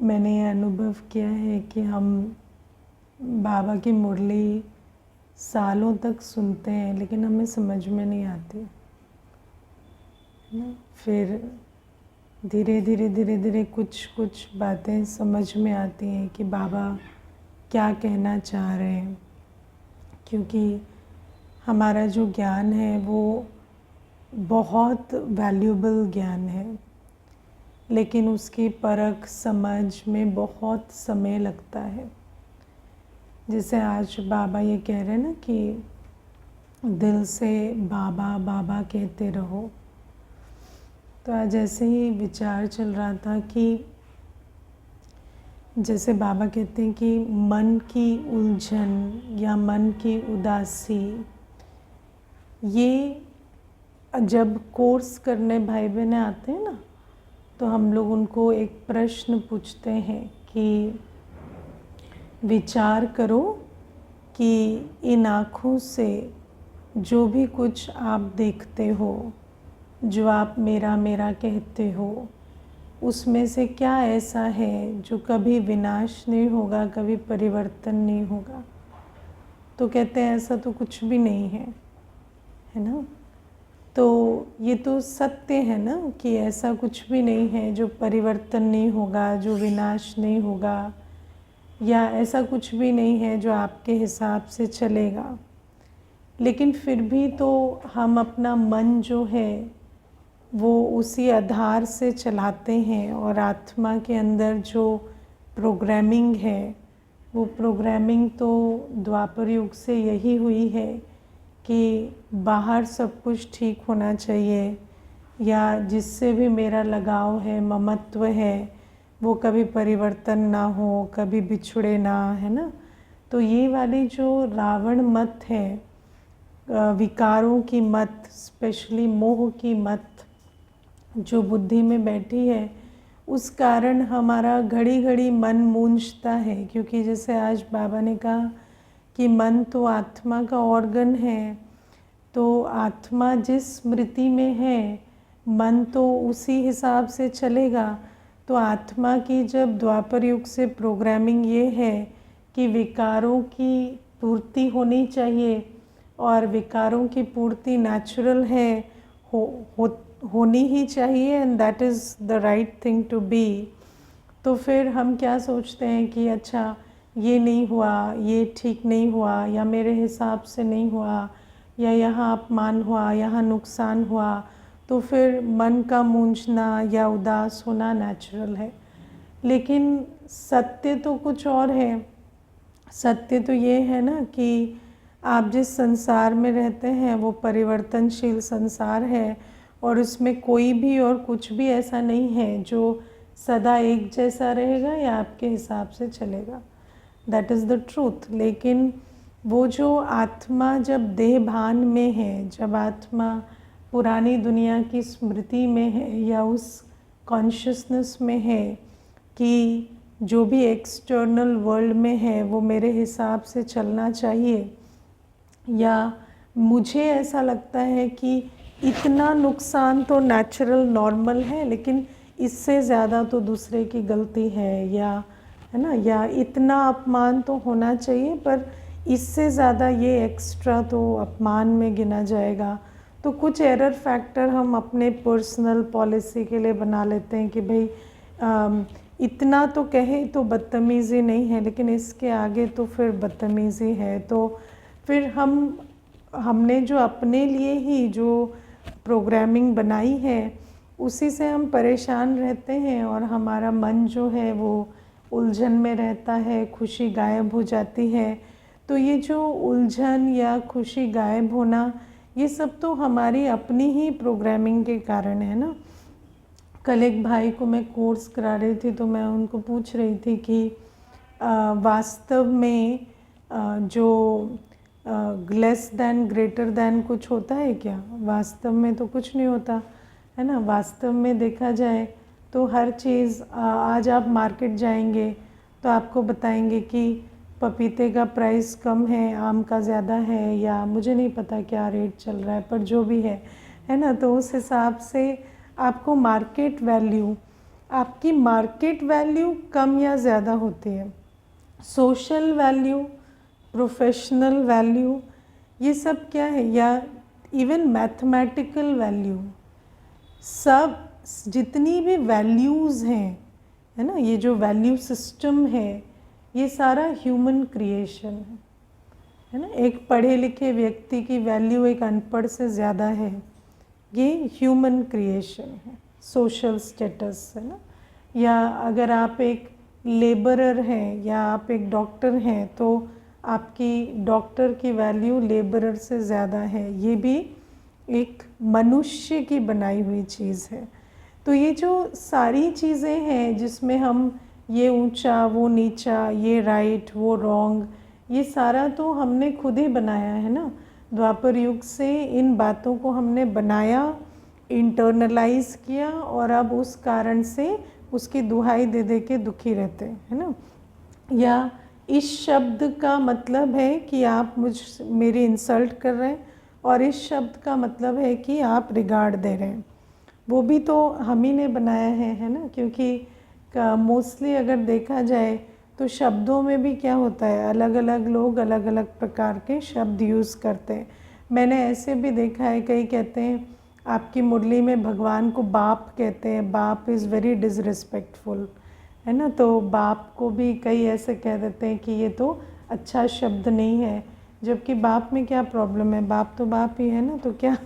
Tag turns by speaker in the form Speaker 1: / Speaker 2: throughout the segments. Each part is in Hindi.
Speaker 1: मैंने ये अनुभव किया है कि हम बाबा की मुरली सालों तक सुनते हैं लेकिन हमें समझ में नहीं आती, है ना। फिर धीरे धीरे कुछ कुछ बातें समझ में आती हैं कि बाबा क्या कहना चाह रहे हैं, क्योंकि हमारा जो ज्ञान है वो बहुत वैल्यूएबल ज्ञान है, लेकिन उसकी परख समझ में बहुत समय लगता है। जैसे आज बाबा ये कह रहे हैं ना कि दिल से बाबा बाबा कहते रहो, तो आज ऐसे ही विचार चल रहा था कि जैसे बाबा कहते हैं कि मन की उलझन या मन की उदासी, ये जब कोर्स करने भाई बहन आते हैं ना, तो हम लोग उनको एक प्रश्न पूछते हैं कि विचार करो कि इन आँखों से जो भी कुछ आप देखते हो, जो आप मेरा मेरा कहते हो, उसमें से क्या ऐसा है जो कभी विनाश नहीं होगा, कभी परिवर्तन नहीं होगा। तो कहते हैं ऐसा तो कुछ भी नहीं है, है ना। तो ये तो सत्य है ना कि ऐसा कुछ भी नहीं है जो परिवर्तन नहीं होगा, जो विनाश नहीं होगा, या ऐसा कुछ भी नहीं है जो आपके हिसाब से चलेगा। लेकिन फिर भी तो हम अपना मन जो है वो उसी आधार से चलाते हैं, और आत्मा के अंदर जो प्रोग्रामिंग है वो प्रोग्रामिंग तो द्वापर युग से यही हुई है कि बाहर सब कुछ ठीक होना चाहिए, या जिससे भी मेरा लगाव है, ममत्व है, वो कभी परिवर्तन ना हो, कभी बिछुड़े ना, है ना। तो ये वाली जो रावण मत है, विकारों की मत, स्पेशली मोह की मत जो बुद्धि में बैठी है, उस कारण हमारा घड़ी घड़ी मन मूंझता है। क्योंकि जैसे आज बाबा ने कहा कि मन तो आत्मा का ऑर्गन है, तो आत्मा जिस स्मृति में है मन तो उसी हिसाब से चलेगा। तो आत्मा की जब द्वापर युग से प्रोग्रामिंग ये है कि विकारों की पूर्ति होनी चाहिए, और विकारों की पूर्ति नेचुरल है, होनी ही चाहिए, and that is the right thing to be. तो फिर हम क्या सोचते हैं कि अच्छा ये नहीं हुआ, ये ठीक नहीं हुआ, या मेरे हिसाब से नहीं हुआ, या यहाँ अपमान हुआ, यहाँ नुकसान हुआ, तो फिर मन का मूंझना या उदास होना नेचुरल है। लेकिन सत्य तो कुछ और है। सत्य तो ये है ना कि आप जिस संसार में रहते हैं वो परिवर्तनशील संसार है, और उसमें कोई भी और कुछ भी ऐसा नहीं है जो सदा एक जैसा रहेगा या आपके हिसाब से चलेगा। That is the truth. लेकिन वो जो आत्मा जब देह भान में है, जब आत्मा पुरानी दुनिया की स्मृति में है, या उस कॉन्शियसनेस में है कि जो भी एक्सटर्नल वर्ल्ड में है वो मेरे हिसाब से चलना चाहिए, या मुझे ऐसा लगता है कि इतना नुकसान तो नेचुरल नॉर्मल है, लेकिन इससे ज़्यादा तो दूसरे की गलती है, या है ना, या इतना अपमान तो होना चाहिए पर इससे ज़्यादा ये एक्स्ट्रा तो अपमान में गिना जाएगा। तो कुछ एरर फैक्टर हम अपने पर्सनल पॉलिसी के लिए बना लेते हैं कि भाई इतना तो कहे तो बदतमीज़ी नहीं है, लेकिन इसके आगे तो फिर बदतमीज़ी है। तो फिर हमने जो अपने लिए ही जो प्रोग्रामिंग बनाई है उसी से हम परेशान रहते हैं, और हमारा मन जो है वो उलझन में रहता है, खुशी गायब हो जाती है। तो ये जो उलझन या खुशी गायब होना, ये सब तो हमारी अपनी ही प्रोग्रामिंग के कारण है ना। कल एक भाई को मैं कोर्स करा रही थी, तो मैं उनको पूछ रही थी कि वास्तव में जो लेस दैन ग्रेटर दैन कुछ होता है क्या? वास्तव में तो कुछ नहीं होता, है ना। वास्तव में देखा जाए तो हर चीज़, आज आप मार्केट जाएंगे तो आपको बताएंगे कि पपीते का प्राइस कम है, आम का ज़्यादा है, या मुझे नहीं पता क्या रेट चल रहा है, पर जो भी है ना, तो उस हिसाब से आपको मार्केट वैल्यू आपकी मार्केट वैल्यू कम या ज़्यादा होती है, सोशल वैल्यू, प्रोफेशनल वैल्यू, ये सब क्या है, या इवन मैथमेटिकल वैल्यू, सब जितनी भी वैल्यूज़ हैं, है ना, ये जो वैल्यू सिस्टम है ये सारा ह्यूमन क्रिएशन है ना। एक पढ़े लिखे व्यक्ति की वैल्यू एक अनपढ़ से ज़्यादा है, ये ह्यूमन क्रिएशन है, सोशल स्टेटस है ना। या अगर आप एक लेबरर हैं या आप एक डॉक्टर हैं तो आपकी डॉक्टर की वैल्यू लेबरर से ज़्यादा है, ये भी एक मनुष्य की बनाई हुई चीज़ है। तो ये जो सारी चीज़ें हैं जिसमें हम ये ऊंचा वो नीचा, ये राइट वो रॉन्ग, ये सारा तो हमने खुद ही बनाया है ना। द्वापर युग से इन बातों को हमने बनाया, इंटरनलाइज किया, और अब उस कारण से उसकी दुहाई दे दे के दुखी रहते हैं, है ना। या इस शब्द का मतलब है कि आप मेरी इंसल्ट कर रहे हैं, और इस शब्द का मतलब है कि आप रिगार्ड दे रहे हैं, वो भी तो हम ही ने बनाया है ना। क्योंकि मोस्टली अगर देखा जाए तो शब्दों में भी क्या होता है, अलग अलग लोग अलग अलग प्रकार के शब्द यूज़ करते हैं। मैंने ऐसे भी देखा है, कई कहते हैं आपकी मुरली में भगवान को बाप कहते हैं, बाप इज़ वेरी डिसरिस्पेक्टफुल, है ना। तो बाप को भी कई ऐसे कह देते हैं कि ये तो अच्छा शब्द नहीं है, जबकि बाप में क्या प्रॉब्लम है, बाप तो बाप ही है ना, तो क्या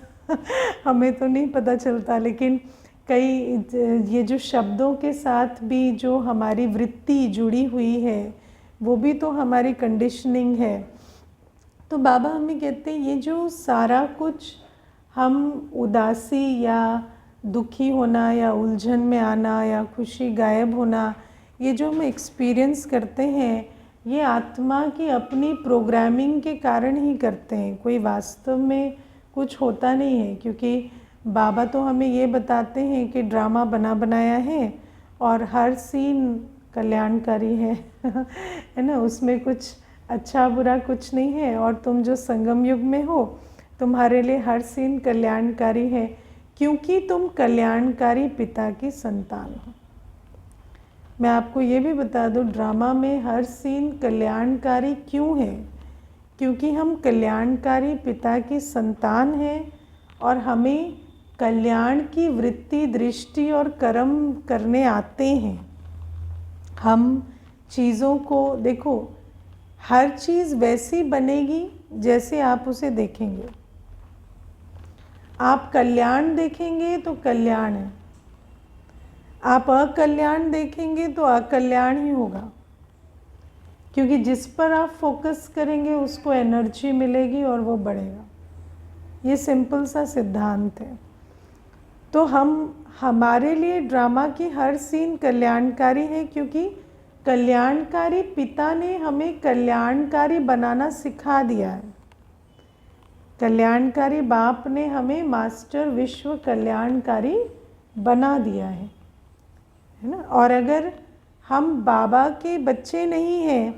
Speaker 1: हमें तो नहीं पता चलता। लेकिन कई ये जो शब्दों के साथ भी जो हमारी वृत्ति जुड़ी हुई है वो भी तो हमारी कंडीशनिंग है। तो बाबा हमें कहते हैं ये जो सारा कुछ हम उदासी या दुखी होना या उलझन में आना या खुशी गायब होना, ये जो हम एक्सपीरियंस करते हैं ये आत्मा की अपनी प्रोग्रामिंग के कारण ही करते हैं, कोई वास्तव में कुछ होता नहीं है। क्योंकि बाबा तो हमें ये बताते हैं कि ड्रामा बना बनाया है और हर सीन कल्याणकारी है है ना, उसमें कुछ अच्छा बुरा कुछ नहीं है। और तुम जो संगम युग में हो तुम्हारे लिए हर सीन कल्याणकारी है, क्योंकि तुम कल्याणकारी पिता की संतान हो। मैं आपको ये भी बता दूं, ड्रामा में हर सीन कल्याणकारी क्यों है, क्योंकि हम कल्याणकारी पिता की संतान हैं और हमें कल्याण की वृत्ति, दृष्टि और कर्म करने आते हैं। हम चीज़ों को देखो, हर चीज़ वैसी बनेगी जैसे आप उसे देखेंगे। आप कल्याण देखेंगे तो कल्याण है, आप अकल्याण देखेंगे तो अकल्याण ही होगा, क्योंकि जिस पर आप फोकस करेंगे उसको एनर्जी मिलेगी और वो बढ़ेगा। ये सिंपल सा सिद्धांत है। तो हमारे लिए ड्रामा की हर सीन कल्याणकारी है, क्योंकि कल्याणकारी पिता ने हमें कल्याणकारी बनाना सिखा दिया है। कल्याणकारी बाप ने हमें मास्टर विश्व कल्याणकारी बना दिया है ना। और अगर हम बाबा के बच्चे नहीं हैं,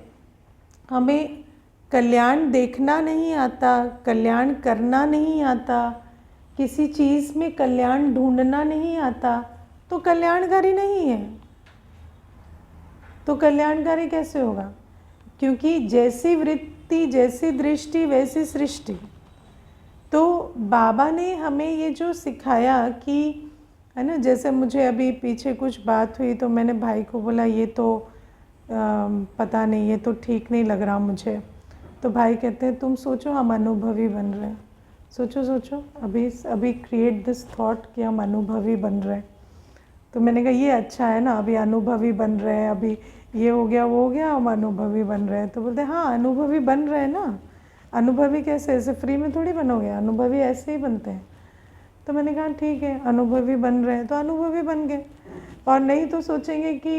Speaker 1: हमें कल्याण देखना नहीं आता, कल्याण करना नहीं आता, किसी चीज़ में कल्याण ढूंढना नहीं आता, तो कल्याणकारी नहीं है। तो कल्याणकारी कैसे होगा? क्योंकि जैसी वृत्ति, जैसी दृष्टि, वैसी सृष्टि। तो बाबा ने हमें ये जो सिखाया कि, है ना, जैसे मुझे अभी पीछे कुछ बात हुई तो मैंने भाई को बोला ये तो पता नहीं, ये तो ठीक नहीं लग रहा मुझे। तो भाई कहते हैं तुम सोचो हम अनुभवी बन रहे हैं, सोचो अभी क्रिएट दिस थॉट कि हम अनुभवी बन रहे हैं। तो मैंने कहा ये अच्छा है ना, अभी अनुभवी बन रहे हैं, अभी ये हो गया वो हो गया, हम अनुभवी बन रहे हैं। तो बोलते हाँ अनुभवी बन रहे हैं ना। अनुभवी कैसे? ऐसे फ्री में थोड़ी बनोगे, अनुभवी ऐसे ही बनते हैं। तो मैंने कहा ठीक है, अनुभवी बन रहे हैं तो अनुभवी बन गए। और नहीं तो सोचेंगे कि,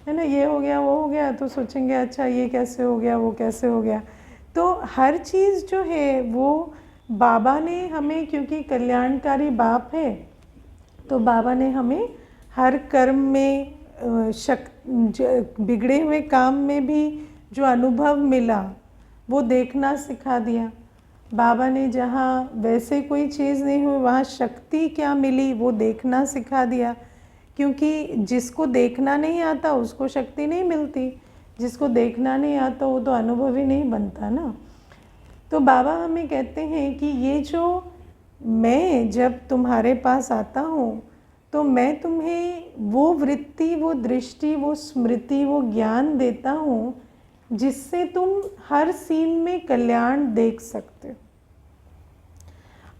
Speaker 1: है ना, ये हो गया वो हो गया, तो सोचेंगे अच्छा ये कैसे हो गया वो कैसे हो गया। तो हर चीज़ जो है वो बाबा ने हमें, क्योंकि कल्याणकारी बाप है, तो बाबा ने हमें हर कर्म में बिगड़े हुए काम में भी जो अनुभव मिला वो देखना सिखा दिया। बाबा ने जहाँ वैसे कोई चीज़ नहीं हुई वहाँ शक्ति क्या मिली वो देखना सिखा दिया। क्योंकि जिसको देखना नहीं आता उसको शक्ति नहीं मिलती, जिसको देखना नहीं आता वो तो अनुभवी नहीं बनता ना। तो बाबा हमें कहते हैं कि ये जो मैं जब तुम्हारे पास आता हूँ तो मैं तुम्हें वो वृत्ति, वो दृष्टि, वो स्मृति, वो ज्ञान देता हूँ जिससे तुम हर सीन में कल्याण देख सकते हो।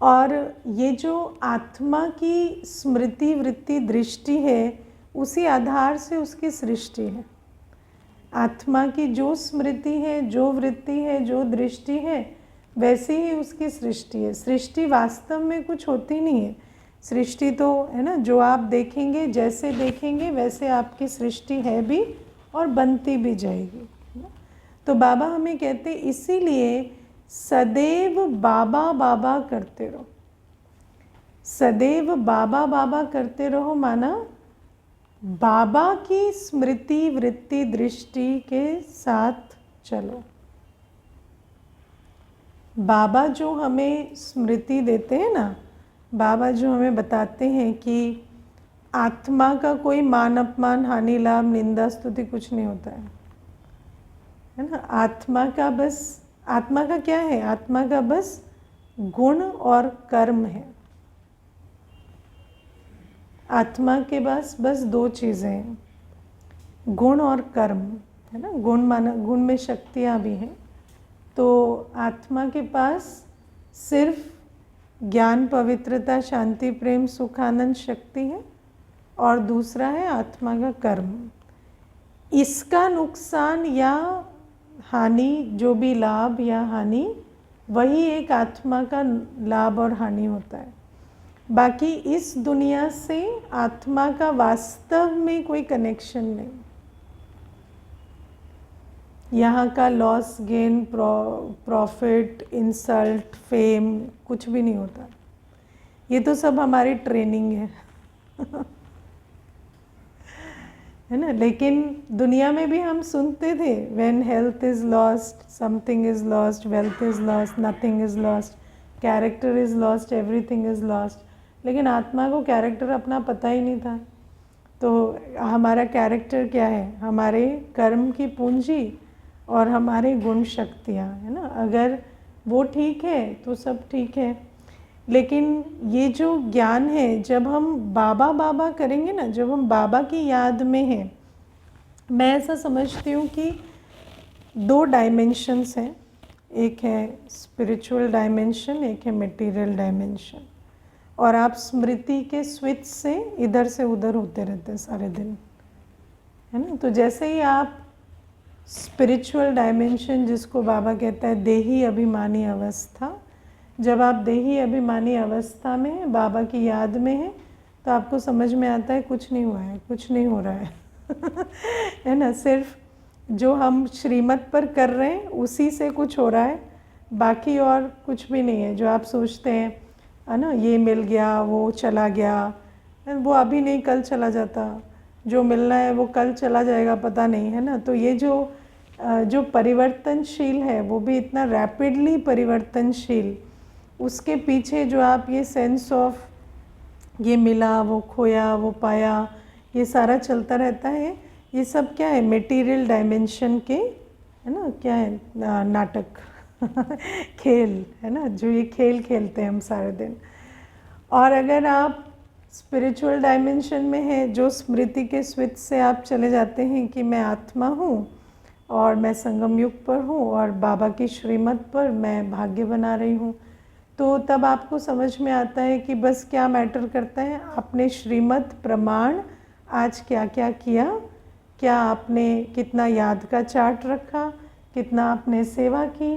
Speaker 1: और ये जो आत्मा की स्मृति, वृत्ति, दृष्टि है, उसी आधार से उसकी सृष्टि है। आत्मा की जो स्मृति है, जो वृत्ति है, जो दृष्टि है, वैसे ही उसकी सृष्टि है। सृष्टि वास्तव में कुछ होती नहीं है। सृष्टि तो है ना, जो आप देखेंगे, जैसे देखेंगे वैसे आपकी सृष्टि है भी और बनती भी जाएगी। तो बाबा हमें कहते इसीलिए सदैव बाबा बाबा करते रहो। सदैव बाबा बाबा करते रहो माना बाबा की स्मृति, वृत्ति, दृष्टि के साथ चलो। बाबा जो हमें स्मृति देते हैं ना, बाबा जो हमें बताते हैं कि आत्मा का कोई मान अपमान, हानि लाभ, निंदा स्तुति कुछ नहीं होता है ना। आत्मा का बस, आत्मा का क्या है? आत्मा का बस गुण और कर्म है। आत्मा के पास बस दो चीज़ें हैं, गुण और कर्म, है ना। गुण माना, गुण में शक्तियाँ भी हैं। तो आत्मा के पास सिर्फ ज्ञान, पवित्रता, शांति, प्रेम, सुख, आनंद, शक्ति है, और दूसरा है आत्मा का कर्म। इसका नुकसान या हानि, जो भी लाभ या हानि, वही एक आत्मा का लाभ और हानि होता है। बाकी इस दुनिया से आत्मा का वास्तव में कोई कनेक्शन नहीं। यहाँ का loss, gain, profit, insult, fame कुछ भी नहीं होता। ये तो सब हमारी ट्रेनिंग है है ना। लेकिन दुनिया में भी हम सुनते थे, when health is lost, something is lost, wealth is lost, nothing is lost, character is lost, everything is lost. लेकिन आत्मा को कैरेक्टर अपना पता ही नहीं था। तो हमारा कैरेक्टर क्या है? हमारे कर्म की पूंजी और हमारे गुण शक्तियाँ, है ना। अगर वो ठीक है तो सब ठीक है। लेकिन ये जो ज्ञान है, जब हम बाबा बाबा करेंगे ना, जब हम बाबा की याद में हैं, मैं ऐसा समझती हूँ कि दो डायमेंशंस हैं। एक है स्पिरिचुअल डायमेंशन, एक है मटेरियल डायमेंशन। और आप स्मृति के स्विच से इधर से उधर होते रहते हैं सारे दिन, है ना। तो जैसे ही आप स्पिरिचुअल डायमेंशन, जिसको बाबा कहता है देही अभिमानी अवस्था, जब आप देही अभिमानी अवस्था में हैं, बाबा की याद में हैं, तो आपको समझ में आता है कुछ नहीं हुआ है, कुछ नहीं हो रहा है है ना। सिर्फ जो हम श्रीमत पर कर रहे हैं उसी से कुछ हो रहा है, बाकी और कुछ भी नहीं है। जो आप सोचते हैं, है ना, ये मिल गया, वो चला गया, वो अभी नहीं कल चला जाता। जो मिलना है वो कल चला जाएगा, पता नहीं, है ना। तो ये जो परिवर्तनशील है, वो भी इतना रैपिडली परिवर्तनशील, उसके पीछे जो आप ये सेंस ऑफ ये मिला, वो खोया, वो पाया, ये सारा चलता रहता है। ये सब क्या है? मटेरियल डायमेंशन के, है ना, क्या है, नाटक खेल, है ना, जो ये खेल खेलते हैं हम सारे दिन। और अगर आप स्पिरिचुअल डायमेंशन में हैं, जो स्मृति के स्विच से आप चले जाते हैं कि मैं आत्मा हूँ और मैं संगम युग पर हूँ और बाबा की श्रीमत पर मैं भाग्य बना रही हूँ, तो तब आपको समझ में आता है कि बस क्या मैटर करता है, आपने श्रीमत प्रमाण आज क्या क्या किया, क्या आपने कितना याद का चार्ट रखा, कितना आपने सेवा की,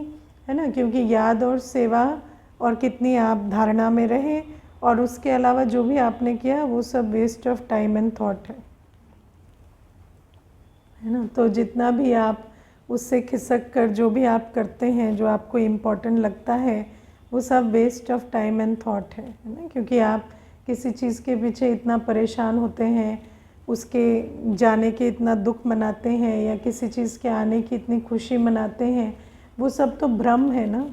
Speaker 1: है ना। क्योंकि याद और सेवा और कितनी आप धारणा में रहे, और उसके अलावा जो भी आपने किया वो सब waste of time and thought है ना। तो जितना भी आप उससे खिसक कर जो भी आप करते हैं, जो आपको इम्पोर्टेंट लगता है, वो सब waste of time and thought है ना। क्योंकि आप किसी चीज़ के पीछे इतना परेशान होते हैं, उसके जाने के इतना दुख मनाते हैं, या किसी चीज़ के आने की इतनी खुशी मनाते हैं, वो सब तो भ्रम है ना।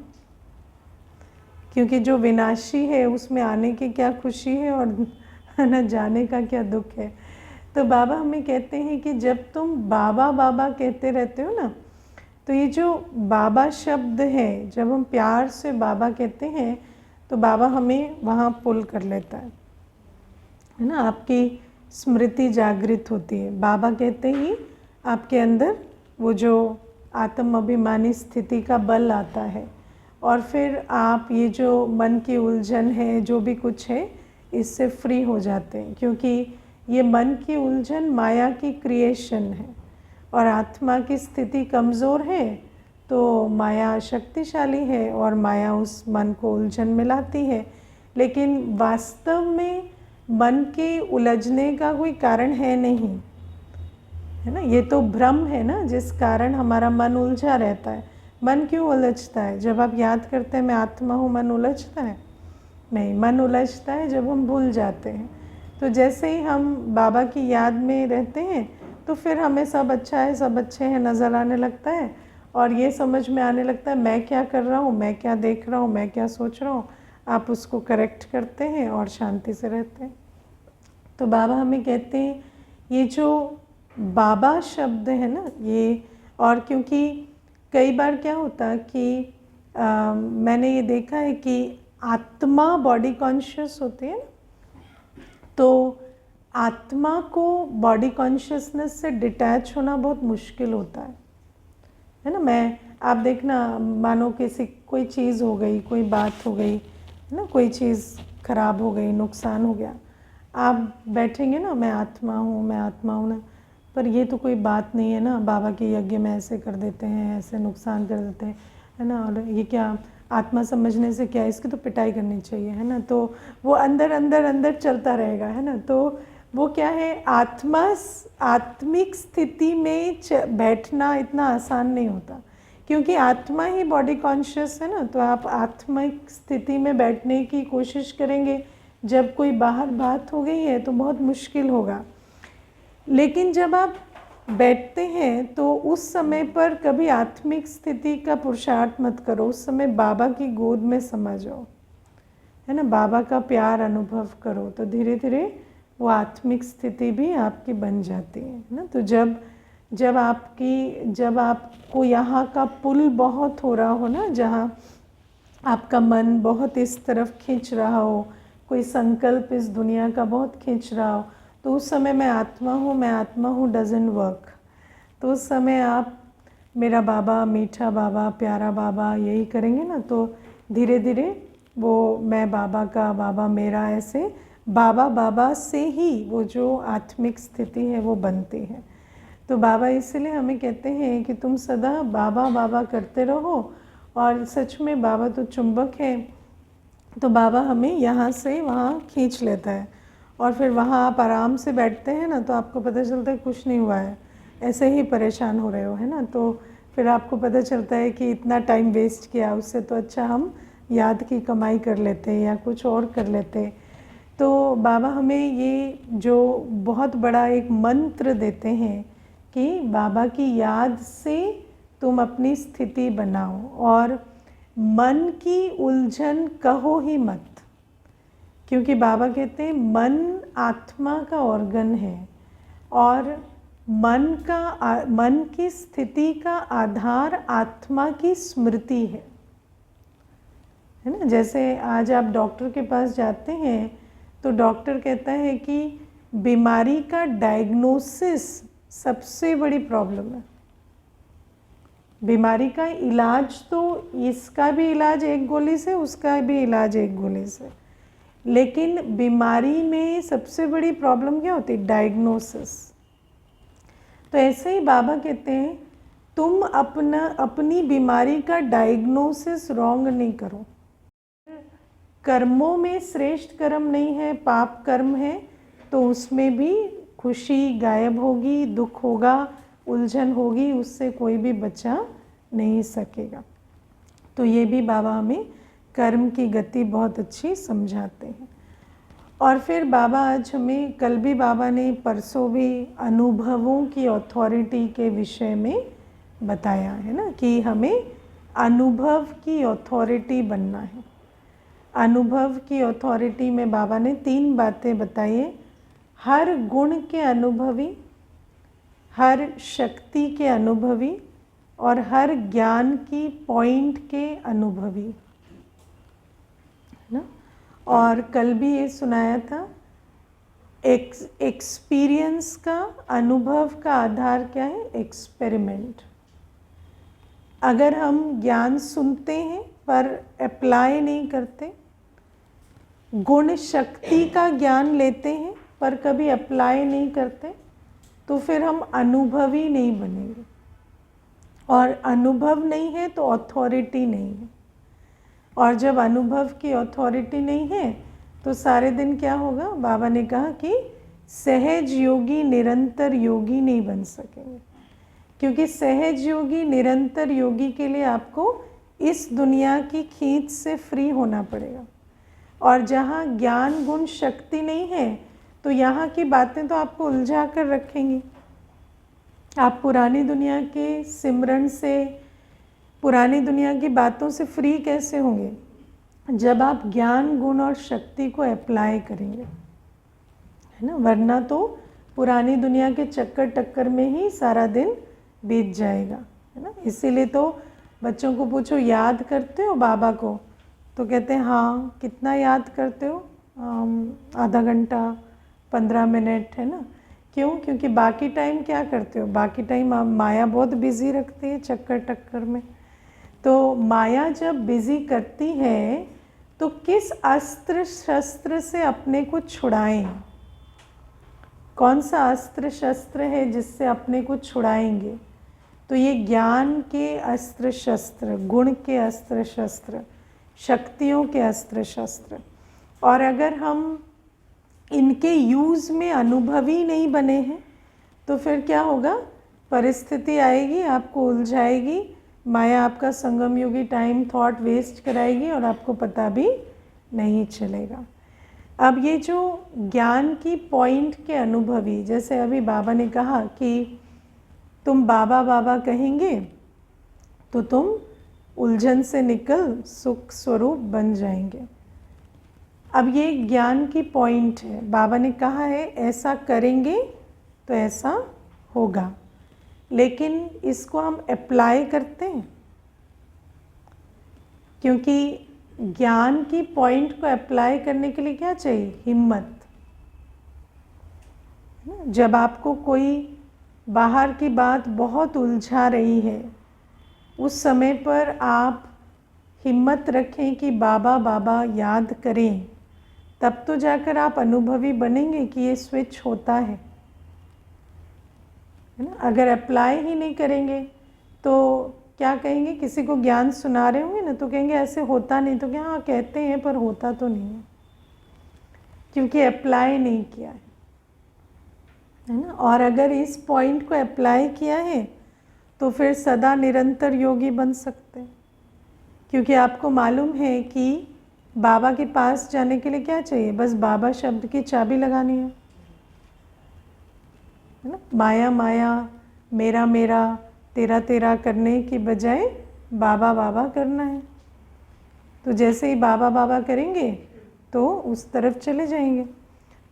Speaker 1: क्योंकि जो विनाशी है उसमें आने की क्या खुशी है और न जाने का क्या दुख है। तो बाबा हमें कहते हैं कि जब तुम बाबा बाबा कहते रहते हो ना, तो ये जो बाबा शब्द है, जब हम प्यार से बाबा कहते हैं तो बाबा हमें वहाँ पुल कर लेता है ना। आपकी स्मृति जागृत होती है। बाबा कहते ही आपके अंदर वो जो आत्म अभिमानी स्थिति का बल आता है, और फिर आप ये जो मन की उलझन है, जो भी कुछ है, इससे फ्री हो जाते हैं। क्योंकि ये मन की उलझन माया की क्रिएशन है, और आत्मा की स्थिति कमज़ोर है तो माया शक्तिशाली है, और माया उस मन को उलझन में लाती है। लेकिन वास्तव में मन के उलझने का कोई कारण है नहीं, है ना। ये तो भ्रम है ना, जिस कारण हमारा मन उलझा रहता है। मन क्यों उलझता है? जब आप याद करते हैं मैं आत्मा हूँ, मन उलझता है? नहीं, मन उलझता है जब हम भूल जाते हैं। तो जैसे ही हम बाबा की याद में रहते हैं तो फिर हमें सब अच्छा है, सब अच्छे हैं नज़र आने लगता है, और ये समझ में आने लगता है मैं क्या कर रहा हूँ, मैं क्या देख रहा हूँ, मैं क्या सोच रहा हूँ। आप उसको करेक्ट करते हैं और शांति से रहते हैं। तो बाबा हमें कहते हैं ये जो बाबा शब्द है ना ये, और क्योंकि कई बार क्या होता है कि मैंने ये देखा है कि आत्मा बॉडी कॉन्शियस होती है ना, तो आत्मा को बॉडी कॉन्शियसनेस से डिटैच होना बहुत मुश्किल होता है ना। आप देखना, मानो किसी कोई चीज़ हो गई, कोई बात हो गई है ना, कोई चीज़ ख़राब हो गई, नुकसान हो गया, आप बैठेंगे ना मैं आत्मा हूँ, मैं आत्मा हूँ ना, पर ये तो कोई बात नहीं है ना, बाबा के यज्ञ में ऐसे कर देते हैं, ऐसे नुकसान कर देते हैं, है ना, और ये क्या आत्मा समझने से क्या, इसकी तो पिटाई करनी चाहिए, है ना। तो वो अंदर अंदर अंदर चलता रहेगा, है ना। तो वो क्या है, आत्मिक स्थिति में बैठना इतना आसान नहीं होता, क्योंकि आत्मा ही बॉडी कॉन्शियस है ना। तो आप आत्मिक स्थिति में बैठने की कोशिश करेंगे, जब कोई बाहर बात हो गई है तो बहुत मुश्किल होगा। लेकिन जब आप बैठते हैं तो उस समय पर कभी आत्मिक स्थिति का पुरुषार्थ मत करो, उस समय बाबा की गोद में समा जाओ, है ना, बाबा का प्यार अनुभव करो, तो धीरे धीरे वो आत्मिक स्थिति भी आपकी बन जाती है ना। तो जब आपको यहाँ का पुल बहुत हो रहा हो ना, जहाँ आपका मन बहुत इस तरफ खींच रहा हो, कोई संकल्प इस दुनिया का बहुत खींच रहा हो, तो उस समय मैं आत्मा हूँ डजंट वर्क। तो उस समय आप मेरा बाबा, मीठा बाबा, प्यारा बाबा यही करेंगे ना, तो धीरे धीरे वो मैं बाबा का, बाबा मेरा, ऐसे बाबा बाबा से ही वो जो आत्मिक स्थिति है वो बनती है। तो बाबा इसलिए हमें कहते हैं कि तुम सदा बाबा बाबा करते रहो, और सच में बाबा तो चुंबक है, तो बाबा हमें यहाँ से वहाँ खींच लेता है, और फिर वहाँ आप आराम से बैठते हैं ना, तो आपको पता चलता है कुछ नहीं हुआ है, ऐसे ही परेशान हो रहे हो, है ना। तो फिर आपको पता चलता है कि इतना टाइम वेस्ट किया, उससे तो अच्छा हम याद की कमाई कर लेते या कुछ और कर लेते। तो बाबा हमें ये जो बहुत बड़ा एक मंत्र देते हैं कि बाबा की याद से तुम अपनी स्थिति बनाओ, और मन की उलझन कहो ही मत, क्योंकि बाबा कहते हैं मन आत्मा का ऑर्गन है, और मन की स्थिति का आधार आत्मा की स्मृति है ना। जैसे आज आप डॉक्टर के पास जाते हैं तो डॉक्टर कहता है कि बीमारी का डायग्नोसिस सबसे बड़ी प्रॉब्लम है। बीमारी का इलाज तो, इसका भी इलाज एक गोली से, उसका भी इलाज एक गोली से, लेकिन बीमारी में सबसे बड़ी प्रॉब्लम क्या होती है? डायग्नोसिस। तो ऐसे ही बाबा कहते हैं तुम अपनी बीमारी का डायग्नोसिस रॉन्ग नहीं करो। कर्मों में श्रेष्ठ कर्म नहीं है, पाप कर्म है, तो उसमें भी खुशी गायब होगी, दुख होगा, उलझन होगी, उससे कोई भी बचा नहीं सकेगा। तो ये भी बाबा हमें कर्म की गति बहुत अच्छी समझाते हैं। और फिर बाबा आज हमें, कल भी बाबा ने, परसों भी अनुभवों की अथॉरिटी के विषय में बताया है ना, कि हमें अनुभव की अथॉरिटी बनना है। अनुभव की अथॉरिटी में बाबा ने 3 बातें बताई है। हर गुण के अनुभवी, हर शक्ति के अनुभवी और हर ज्ञान की पॉइंट के अनुभवी, है ना। और कल भी ये सुनाया था, एक्सपीरियंस का, अनुभव का आधार क्या है? एक्सपेरिमेंट। अगर हम ज्ञान सुनते हैं पर अप्लाई नहीं करते, गुण शक्ति का ज्ञान लेते हैं पर कभी अप्लाई नहीं करते, तो फिर हम अनुभवी नहीं बनेंगे। और अनुभव नहीं है तो अथॉरिटी नहीं है, और जब अनुभव की अथॉरिटी नहीं है तो सारे दिन क्या होगा? बाबा ने कहा कि सहज योगी निरंतर योगी नहीं बन सकेंगे, क्योंकि सहज योगी निरंतर योगी के लिए आपको इस दुनिया की खींच से फ्री होना पड़ेगा। और जहाँ ज्ञान गुण शक्ति नहीं है तो यहाँ की बातें तो आपको उलझा कर रखेंगी। आप पुरानी दुनिया के सिमरन से, पुरानी दुनिया की बातों से फ्री कैसे होंगे? जब आप ज्ञान गुण और शक्ति को अप्लाई करेंगे, है ना। वरना तो पुरानी दुनिया के चक्कर टक्कर में ही सारा दिन बीत जाएगा, है ना। इसीलिए तो बच्चों को पूछो, याद करते हो बाबा को? तो कहते हैं हाँ। कितना याद करते हो? आधा घंटा, 15 मिनट, है ना। क्यों? क्योंकि बाकी टाइम क्या करते हो? बाकी टाइम माया बहुत बिजी रखती है चक्कर टक्कर में। तो माया जब बिजी करती है तो किस अस्त्र शस्त्र से अपने को छुड़ाएं? कौन सा अस्त्र शस्त्र है जिससे अपने को छुड़ाएंगे? तो ये ज्ञान के अस्त्र शस्त्र, गुण के अस्त्र शस्त्र, शक्तियों के अस्त्र शस्त्र। और अगर हम इनके यूज़ में अनुभवी नहीं बने हैं तो फिर क्या होगा? परिस्थिति आएगी, आपको उलझाएगी, माया आपका संगम योगी टाइम थॉट वेस्ट कराएगी और आपको पता भी नहीं चलेगा। अब ये जो ज्ञान की पॉइंट के अनुभवी, जैसे अभी बाबा ने कहा कि तुम बाबा बाबा कहेंगे तो तुम उलझन से निकल सुख स्वरूप बन जाएंगे। अब ये ज्ञान की पॉइंट है। बाबा ने कहा है ऐसा करेंगे तो ऐसा होगा, लेकिन इसको हम अप्लाई करते हैं? क्योंकि ज्ञान की पॉइंट को अप्लाई करने के लिए क्या चाहिए? हिम्मत। जब आपको कोई बाहर की बात बहुत उलझा रही है, उस समय पर आप हिम्मत रखें कि बाबा बाबा याद करें, तब तो जाकर आप अनुभवी बनेंगे कि ये स्विच होता है ना। अगर अप्लाई ही नहीं करेंगे तो क्या कहेंगे? किसी को ज्ञान सुना रहे होंगे ना तो कहेंगे ऐसे होता नहीं, तो क्या हाँ कहते हैं पर होता तो नहीं है, क्योंकि अप्लाई नहीं किया है ना। और अगर इस पॉइंट को अप्लाई किया है तो फिर सदा निरंतर योगी बन सकते हैं, क्योंकि आपको मालूम है कि बाबा के पास जाने के लिए क्या चाहिए? बस बाबा शब्द की चाबी लगानी है ना। माया माया, मेरा मेरा, तेरा तेरा करने की बजाय बाबा बाबा करना है। तो जैसे ही बाबा बाबा करेंगे तो उस तरफ चले जाएंगे।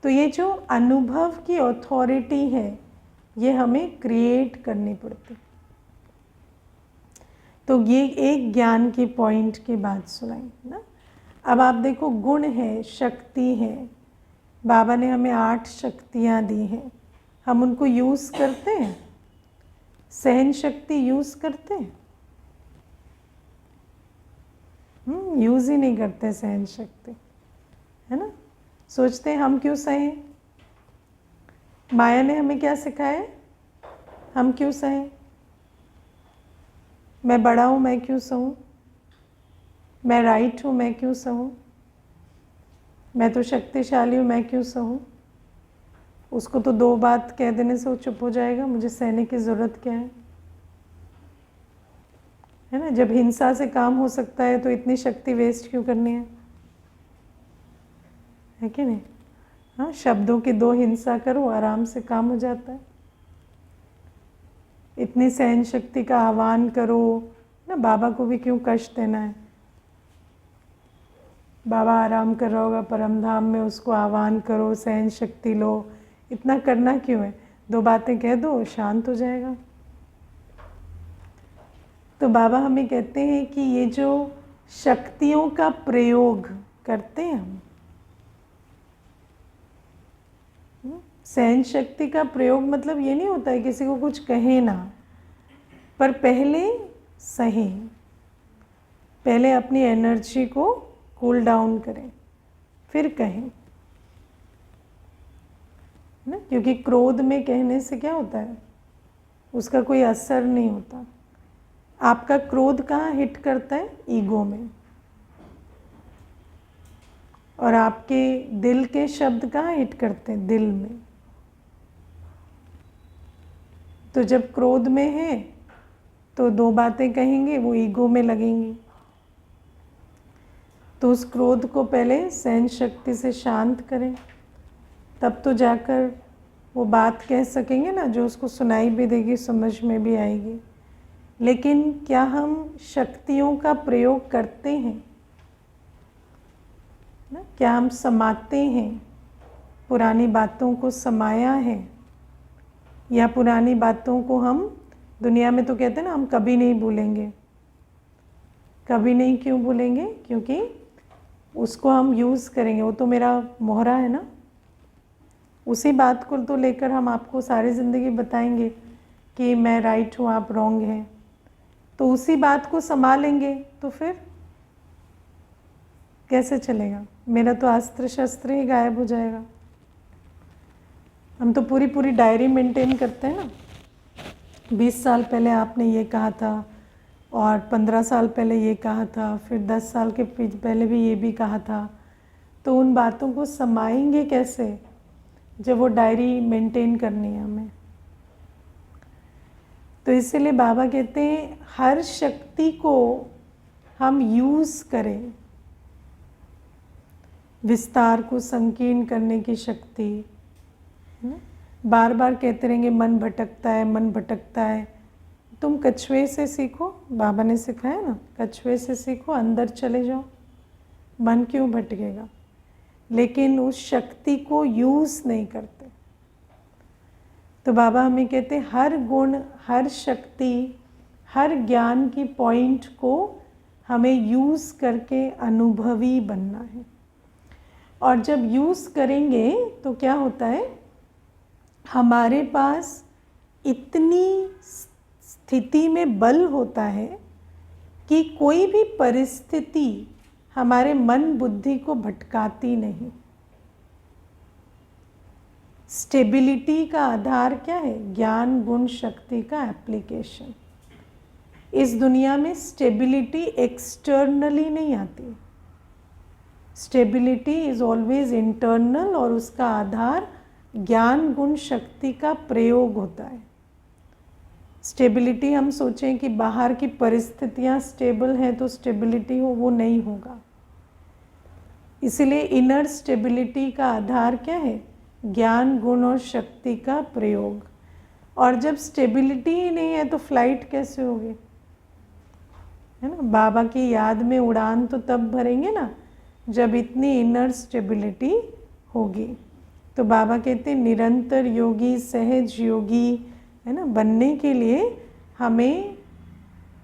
Speaker 1: तो ये जो अनुभव की अथॉरिटी है ये हमें क्रिएट करनी पड़ती। तो ये एक ज्ञान की पॉइंट की बात सुनाई ना। अब आप देखो, गुण है, शक्ति है, बाबा ने हमें 8 शक्तियाँ दी हैं, हम उनको यूज़ करते हैं? सहन शक्ति यूज़ करते हैं? यूज़ ही नहीं करते सहन शक्ति, है ना। सोचते हैं हम क्यों सहें? माया ने हमें क्या सिखाया? हम क्यों सहें? मैं बड़ा हूँ, मैं क्यों सहूँ? मैं राइट हूँ, मैं क्यों सहूँ? मैं तो शक्तिशाली हूँ, मैं क्यों सहूँ? उसको तो 2 बात कह देने से वो चुप हो जाएगा, मुझे सहने की ज़रूरत क्या है ना। जब हिंसा से काम हो सकता है तो इतनी शक्ति वेस्ट क्यों करनी है कि नहीं? हाँ, शब्दों की 2 हिंसा करो, आराम से काम हो जाता है। इतनी सहन शक्ति का आह्वान करो ना, बाबा को भी क्यों कष्ट देना है? बाबा आराम कर रहा होगा परम धाम में, उसको आह्वान करो, सहन शक्ति लो, इतना करना क्यों है, 2 बातें कह दो, शांत हो जाएगा। तो बाबा हमें कहते हैं कि ये जो शक्तियों का प्रयोग करते हैं हम, सहन शक्ति का प्रयोग मतलब ये नहीं होता है किसी को कुछ कहे ना, पर पहले सहें, पहले अपनी एनर्जी को कूल डाउन करें, फिर कहें ना। क्योंकि क्रोध में कहने से क्या होता है, उसका कोई असर नहीं होता। आपका क्रोध कहाँ हिट करता है, ईगो में, और आपके दिल के शब्द कहाँ हिट करते हैं, दिल में। तो जब क्रोध में है तो 2 बातें कहेंगे, वो ईगो में लगेंगी। तो उस क्रोध को पहले सहन शक्ति से शांत करें, तब तो जाकर वो बात कह सकेंगे ना जो उसको सुनाई भी देगी, समझ में भी आएगी। लेकिन क्या हम शक्तियों का प्रयोग करते हैं ना? क्या हम समाते हैं, पुरानी बातों को समाया है, या पुरानी बातों को हम, दुनिया में तो कहते हैं ना हम कभी नहीं भूलेंगे। कभी नहीं क्यों भूलेंगे, क्योंकि उसको हम यूज़ करेंगे, वो तो मेरा मोहरा है ना। उसी बात को तो लेकर हम आपको सारी ज़िंदगी बताएंगे कि मैं राइट हूँ, आप रॉन्ग हैं। तो उसी बात को संभालेंगे तो फिर कैसे चलेगा, मेरा तो अस्त्र शस्त्र ही गायब हो जाएगा। हम तो पूरी पूरी डायरी मेंटेन करते हैं ना, 20 साल पहले आपने ये कहा था, और 15 साल पहले ये कहा था, फिर 10 साल के पहले भी ये भी कहा था। तो उन बातों को समाएंगे कैसे, जब वो डायरी मेंटेन करनी है हमें। तो इसीलिए बाबा कहते हैं हर शक्ति को हम यूज़ करें, विस्तार को संकीर्ण करने की शक्ति। बार बार कहते रहेंगे मन भटकता है, मन भटकता है। तुम कछुए से सीखो, बाबा ने सिखाया ना, कछुए से सीखो, अंदर चले जाओ, मन क्यों भटकेगा। लेकिन उस शक्ति को यूज़ नहीं करते। तो बाबा हमें कहते हैं हर गुण, हर शक्ति, हर ज्ञान की पॉइंट को हमें यूज़ करके अनुभवी बनना है। और जब यूज़ करेंगे तो क्या होता है, हमारे पास इतनी स्थिति में बल होता है कि कोई भी परिस्थिति हमारे मन बुद्धि को भटकाती नहीं। स्टेबिलिटी का आधार क्या है, ज्ञान गुण शक्ति का एप्लीकेशन। इस दुनिया में स्टेबिलिटी एक्सटर्नली नहीं आती, स्टेबिलिटी इज ऑलवेज इंटरनल, और उसका आधार ज्ञान गुण शक्ति का प्रयोग होता है। स्टेबिलिटी हम सोचें कि बाहर की परिस्थितियां स्टेबल हैं तो स्टेबिलिटी हो, वो नहीं होगा। इसलिए इनर स्टेबिलिटी का आधार क्या है, ज्ञान गुण और शक्ति का प्रयोग। और जब स्टेबिलिटी ही नहीं है तो फ्लाइट कैसे होगी, है ना। बाबा की याद में उड़ान तो तब भरेंगे ना जब इतनी इनर स्टेबिलिटी होगी। तो बाबा कहते हैं निरंतर योगी, सहज योगी, है ना, बनने के लिए हमें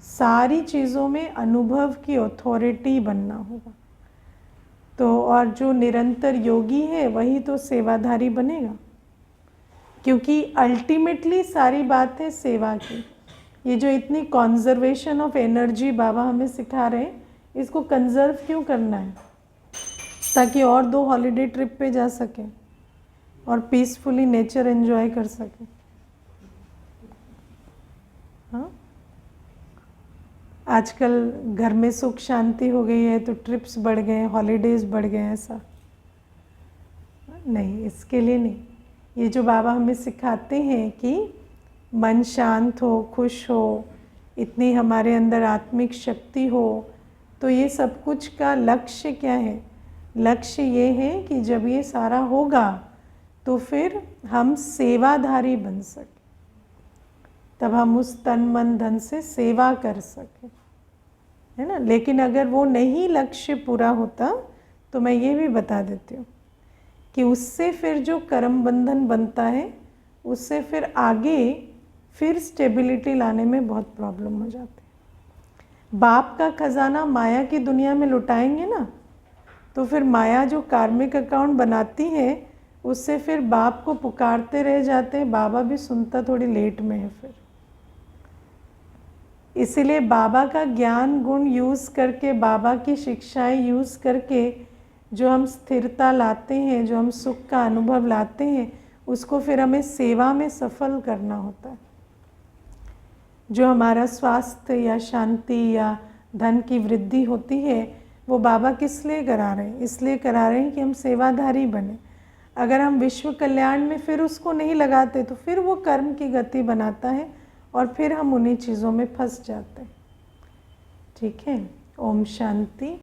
Speaker 1: सारी चीज़ों में अनुभव की अथॉरिटी बनना होगा। तो और जो निरंतर योगी है वही तो सेवाधारी बनेगा, क्योंकि अल्टीमेटली सारी बात है सेवा की। ये जो इतनी कंजर्वेशन ऑफ एनर्जी बाबा हमें सिखा रहे हैं, इसको कंजर्व क्यों करना है, ताकि और 2 हॉलीडे ट्रिप पे जा सकें और पीसफुली नेचर एंजॉय कर सकें। हाँ, आजकल घर में सुख शांति हो गई है तो ट्रिप्स बढ़ गए हैं, हॉलीडेज़ बढ़ गए हैं, ऐसा नहीं, इसके लिए नहीं। ये जो बाबा हमें सिखाते हैं कि मन शांत हो, खुश हो, इतनी हमारे अंदर आत्मिक शक्ति हो, तो ये सब कुछ का लक्ष्य क्या है, लक्ष्य ये है कि जब ये सारा होगा तो फिर हम सेवाधारी बन सकें, तब हम उस तन मन धन से सेवा कर सकें, है ना। लेकिन अगर वो नहीं लक्ष्य पूरा होता तो मैं ये भी बता देती हूँ कि उससे फिर जो कर्म बंधन बनता है उससे फिर आगे फिर स्टेबिलिटी लाने में बहुत प्रॉब्लम हो जाती है। बाप का खजाना माया की दुनिया में लुटाएंगे ना, तो फिर माया जो कार्मिक अकाउंट बनाती है उससे फिर बाप को पुकारते रह जाते हैं, बाबा भी सुनता थोड़ी लेट में है फिर। इसीलिए बाबा का ज्ञान गुण यूज़ करके, बाबा की शिक्षाएं यूज़ करके जो हम स्थिरता लाते हैं, जो हम सुख का अनुभव लाते हैं, उसको फिर हमें सेवा में सफल करना होता है। जो हमारा स्वास्थ्य या शांति या धन की वृद्धि होती है वो बाबा किस लिए करा रहे हैं? इसलिए करा रहे हैं कि हम सेवाधारी बने। अगर हम विश्व कल्याण में फिर उसको नहीं लगाते तो फिर वो कर्म की गति बनाता है और फिर हम उन्हीं चीज़ों में फंस जाते हैं। ठीक है, ओम शांति।